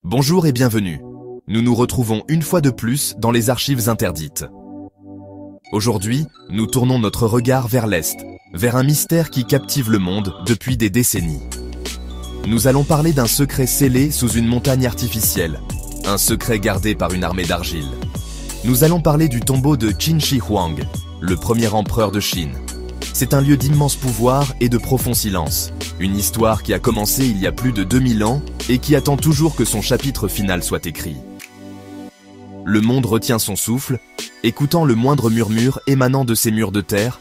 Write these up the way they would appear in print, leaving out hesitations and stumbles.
Bonjour et bienvenue. Nous nous retrouvons une fois de plus dans les archives interdites. Aujourd'hui, nous tournons notre regard vers l'Est, vers un mystère qui captive le monde depuis des décennies. Nous allons parler d'un secret scellé sous une montagne artificielle, un secret gardé par une armée d'argile. Nous allons parler du tombeau de Qin Shi Huang, le premier empereur de Chine. C'est un lieu d'immense pouvoir et de profond silence. Une histoire qui a commencé il y a plus de 2000 ans et qui attend toujours que son chapitre final soit écrit. Le monde retient son souffle, écoutant le moindre murmure émanant de ces murs de terre,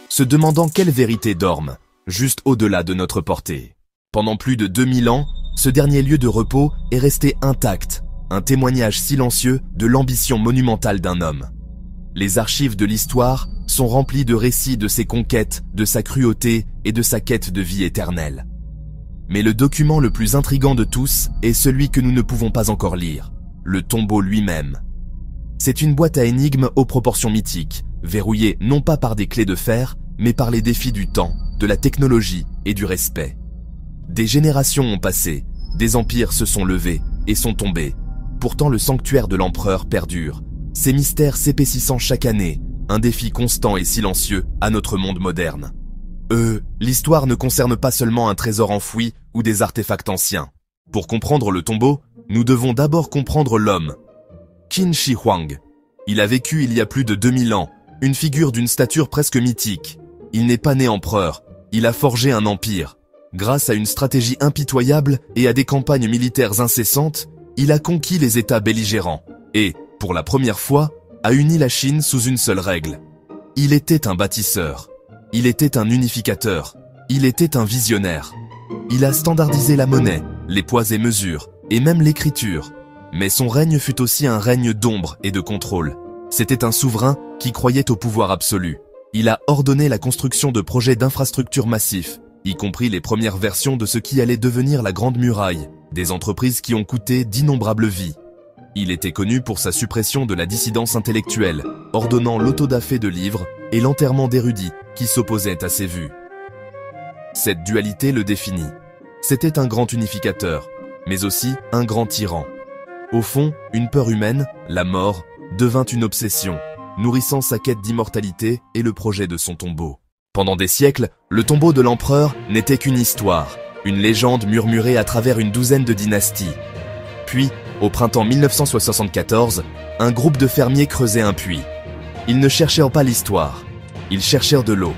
se demandant quelle vérité dorme, juste au-delà de notre portée. Pendant plus de 2000 ans, ce dernier lieu de repos est resté intact, un témoignage silencieux de l'ambition monumentale d'un homme. Les archives de l'histoire sont remplies de récits de ses conquêtes, de sa cruauté et de sa quête de vie éternelle. Mais le document le plus intrigant de tous est celui que nous ne pouvons pas encore lire, le tombeau lui-même. C'est une boîte à énigmes aux proportions mythiques, verrouillée non pas par des clés de fer, mais par les défis du temps, de la technologie et du respect. Des générations ont passé, des empires se sont levés et sont tombés. Pourtant le sanctuaire de l'empereur perdure, ces mystères s'épaississant chaque année, un défi constant et silencieux à notre monde moderne. L'histoire ne concerne pas seulement un trésor enfoui ou des artefacts anciens. Pour comprendre le tombeau, nous devons d'abord comprendre l'homme. Qin Shi Huang. Il a vécu il y a plus de 2000 ans, une figure d'une stature presque mythique. Il n'est pas né empereur, il a forgé un empire. Grâce à une stratégie impitoyable et à des campagnes militaires incessantes, il a conquis les États belligérants et, pour la première fois, a uni la Chine sous une seule règle. Il était un bâtisseur, il était un unificateur, il était un visionnaire. Il a standardisé la monnaie, les poids et mesures, et même l'écriture. Mais son règne fut aussi un règne d'ombre et de contrôle. C'était un souverain qui croyait au pouvoir absolu. Il a ordonné la construction de projets d'infrastructures massifs, y compris les premières versions de ce qui allait devenir la Grande Muraille, des entreprises qui ont coûté d'innombrables vies. Il était connu pour sa suppression de la dissidence intellectuelle, ordonnant l'autodafé de livres et l'enterrement d'érudits qui s'opposaient à ses vues. Cette dualité le définit. C'était un grand unificateur, mais aussi un grand tyran. Au fond, une peur humaine, la mort, devint une obsession, nourrissant sa quête d'immortalité et le projet de son tombeau. Pendant des siècles, le tombeau de l'empereur n'était qu'une histoire, une légende murmurée à travers une douzaine de dynasties. Puis, au printemps 1974, un groupe de fermiers creusait un puits. Ils ne cherchèrent pas l'histoire, ils cherchèrent de l'eau.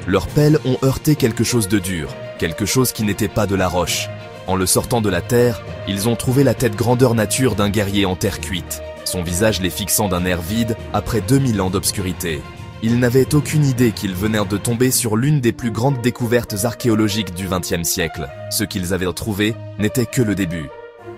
Leurs pelles ont heurté quelque chose de dur, quelque chose qui n'était pas de la roche. En le sortant de la terre, ils ont trouvé la tête grandeur nature d'un guerrier en terre cuite, son visage les fixant d'un air vide après 2000 ans d'obscurité. Ils n'avaient aucune idée qu'ils venaient de tomber sur l'une des plus grandes découvertes archéologiques du XXe siècle. Ce qu'ils avaient trouvé n'était que le début.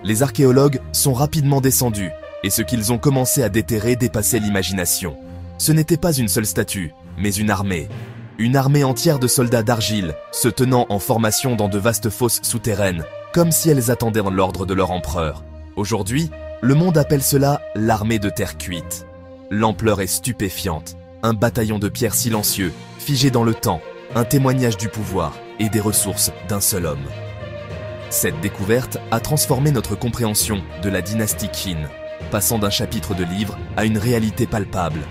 Les archéologues sont rapidement descendus, et ce qu'ils ont commencé à déterrer dépassait l'imagination. Ce n'était pas une seule statue, mais une armée. Une armée entière de soldats d'argile, se tenant en formation dans de vastes fosses souterraines, comme si elles attendaient l'ordre de leur empereur. Aujourd'hui, le monde appelle cela l'armée de terre cuite. L'ampleur est stupéfiante, un bataillon de pierre silencieux, figé dans le temps, un témoignage du pouvoir et des ressources d'un seul homme. Cette découverte a transformé notre compréhension de la dynastie Qin, passant d'un chapitre de livre à une réalité palpable.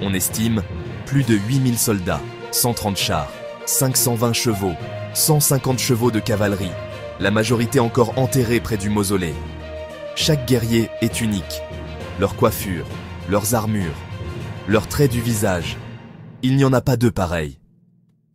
On estime plus de 8000 soldats, 130 chars, 520 chevaux, 150 chevaux de cavalerie, la majorité encore enterrés près du mausolée. Chaque guerrier est unique. Leur coiffure, leurs armures, leurs traits du visage. Il n'y en a pas deux pareils.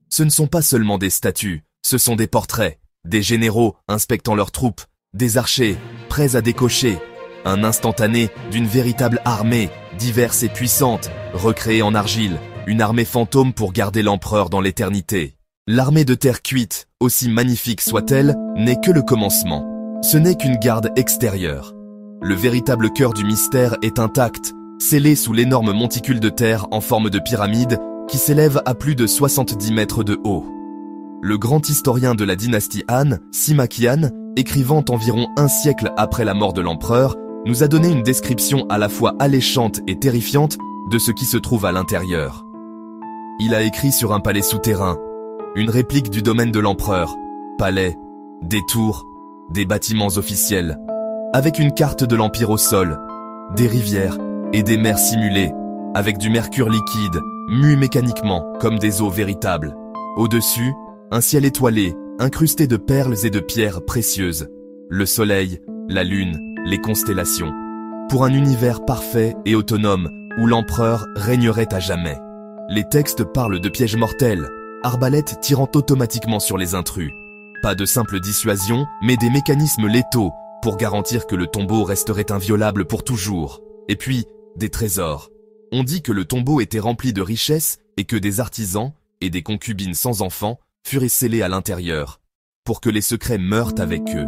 Ce ne sont pas seulement des statues, ce sont des portraits. Des généraux inspectant leurs troupes, des archers prêts à décocher, un instantané d'une véritable armée, diverse et puissante, recréée en argile, une armée fantôme pour garder l'empereur dans l'éternité. L'armée de terre cuite, aussi magnifique soit-elle, n'est que le commencement. Ce n'est qu'une garde extérieure. Le véritable cœur du mystère est intact, scellé sous l'énorme monticule de terre en forme de pyramide qui s'élève à plus de 70 mètres de haut. Le grand historien de la dynastie Han, Sima Qian, écrivant environ un siècle après la mort de l'empereur, nous a donné une description à la fois alléchante et terrifiante de ce qui se trouve à l'intérieur. Il a écrit sur un palais souterrain, une réplique du domaine de l'empereur, palais, des tours, des bâtiments officiels. avec une carte de l'Empire au sol, des rivières et des mers simulées, avec du mercure liquide, mu mécaniquement comme des eaux véritables. Au-dessus, un ciel étoilé, incrusté de perles et de pierres précieuses. Le soleil, la lune, les constellations. Pour un univers parfait et autonome où l'empereur régnerait à jamais. Les textes parlent de pièges mortels, arbalètes tirant automatiquement sur les intrus. Pas de simple dissuasion, mais des mécanismes létaux pour garantir que le tombeau resterait inviolable pour toujours. Et puis, des trésors. On dit que le tombeau était rempli de richesses et que des artisans et des concubines sans enfants furent scellés à l'intérieur, pour que les secrets meurent avec eux.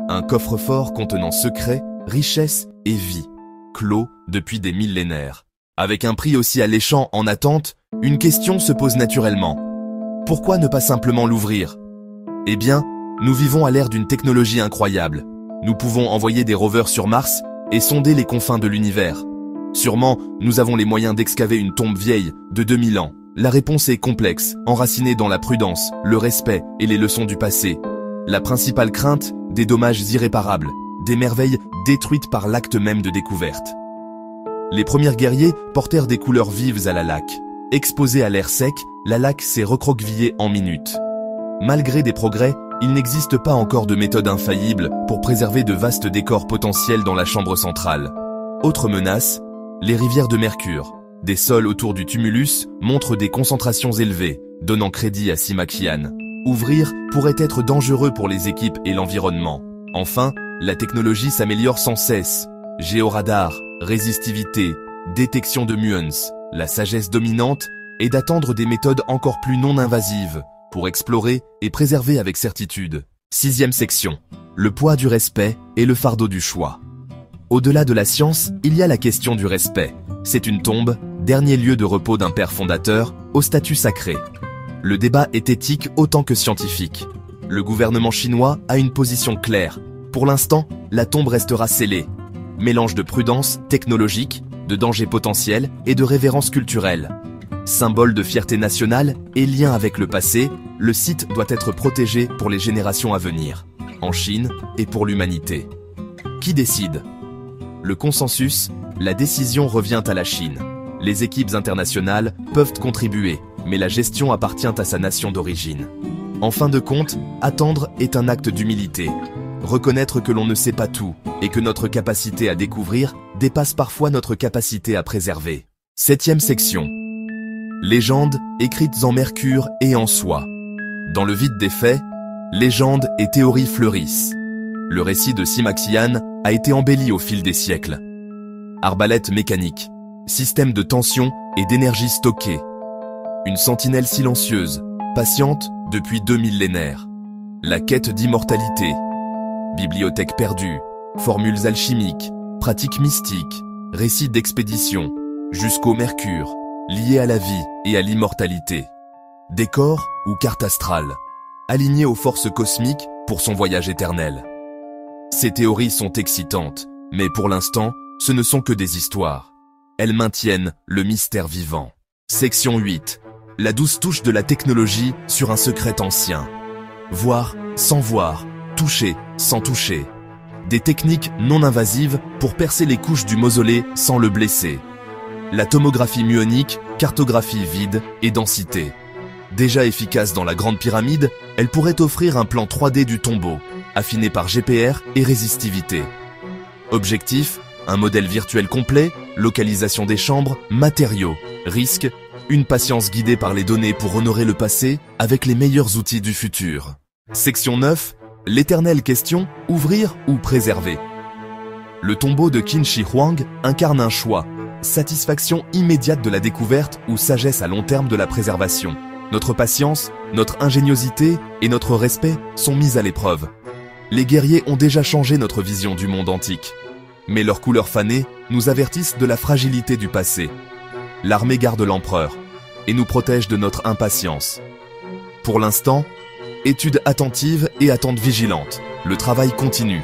Un coffre-fort contenant secrets, richesses et vie, clos depuis des millénaires. Avec un prix aussi alléchant en attente, une question se pose naturellement. Pourquoi ne pas simplement l'ouvrir? Eh bien, nous vivons à l'ère d'une technologie incroyable. Nous pouvons envoyer des rovers sur Mars et sonder les confins de l'univers. Sûrement, nous avons les moyens d'excaver une tombe vieille de 2000 ans. La réponse est complexe, enracinée dans la prudence, le respect et les leçons du passé. La principale crainte, des dommages irréparables, des merveilles détruites par l'acte même de découverte. Les premiers guerriers portèrent des couleurs vives à la laque. Exposée à l'air sec, la laque s'est recroquevillée en minutes. Malgré des progrès, il n'existe pas encore de méthode infaillible pour préserver de vastes décors potentiels dans la chambre centrale. Autre menace, les rivières de mercure. Des sols autour du tumulus montrent des concentrations élevées, donnant crédit à Simakian. Ouvrir pourrait être dangereux pour les équipes et l'environnement. Enfin, la technologie s'améliore sans cesse. Géoradar, résistivité, détection de muons. La sagesse dominante est d'attendre des méthodes encore plus non invasives pour explorer et préserver avec certitude. 6e section. Le poids du respect et le fardeau du choix. Au-delà de la science, il y a la question du respect. C'est une tombe, dernier lieu de repos d'un père fondateur, au statut sacré. Le débat est éthique autant que scientifique. Le gouvernement chinois a une position claire. Pour l'instant, la tombe restera scellée. Mélange de prudence technologique, de danger potentiel et de révérence culturelle. Symbole de fierté nationale et lien avec le passé, le site doit être protégé pour les générations à venir, en Chine et pour l'humanité. Qui décide? Le consensus, la décision revient à la Chine. Les équipes internationales peuvent contribuer, mais la gestion appartient à sa nation d'origine. En fin de compte, attendre est un acte d'humilité. Reconnaître que l'on ne sait pas tout et que notre capacité à découvrir dépasse parfois notre capacité à préserver. 7e section. Légendes écrites en mercure et en soie. Dans le vide des faits, légendes et théories fleurissent. Le récit de Simakian a été embelli au fil des siècles. Arbalète mécanique, système de tension et d'énergie stockée. Une sentinelle silencieuse, patiente depuis 2 millénaires. La quête d'immortalité. Bibliothèque perdue, formules alchimiques, pratiques mystiques, récits d'expédition, jusqu'au mercure, liés à la vie et à l'immortalité. Décor ou carte astrale, aligné aux forces cosmiques pour son voyage éternel. Ces théories sont excitantes, mais pour l'instant, ce ne sont que des histoires. Elles maintiennent le mystère vivant. Section 8. La douce touche de la technologie sur un secret ancien. Voir sans voir, toucher sans toucher. Des techniques non invasives pour percer les couches du mausolée sans le blesser. La tomographie muonique, cartographie vide et densité. Déjà efficace dans la Grande Pyramide, elle pourrait offrir un plan 3D du tombeau, affiné par GPR et résistivité. Objectif, un modèle virtuel complet, localisation des chambres, matériaux, risque, une patience guidée par les données pour honorer le passé avec les meilleurs outils du futur. Section 9. L'éternelle question, ouvrir ou préserver. Le tombeau de Qin Shi Huang incarne un choix, satisfaction immédiate de la découverte ou sagesse à long terme de la préservation. Notre patience, notre ingéniosité et notre respect sont mis à l'épreuve. Les guerriers ont déjà changé notre vision du monde antique. Mais leurs couleurs fanées nous avertissent de la fragilité du passé. L'armée garde l'empereur et nous protège de notre impatience. Pour l'instant, étude attentive et attente vigilante. Le travail continue.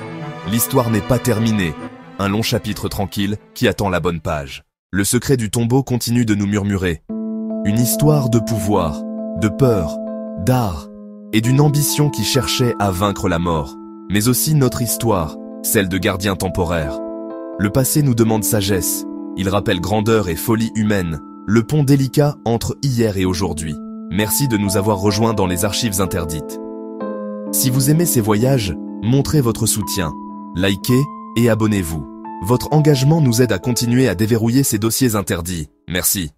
L'histoire n'est pas terminée. Un long chapitre tranquille qui attend la bonne page. Le secret du tombeau continue de nous murmurer. Une histoire de pouvoir, de peur, d'art et d'une ambition qui cherchait à vaincre la mort. Mais aussi notre histoire, celle de gardien temporaire. Le passé nous demande sagesse. Il rappelle grandeur et folie humaine, le pont délicat entre hier et aujourd'hui. Merci de nous avoir rejoints dans les archives interdites. Si vous aimez ces voyages, montrez votre soutien, likez et abonnez-vous. Votre engagement nous aide à continuer à déverrouiller ces dossiers interdits. Merci.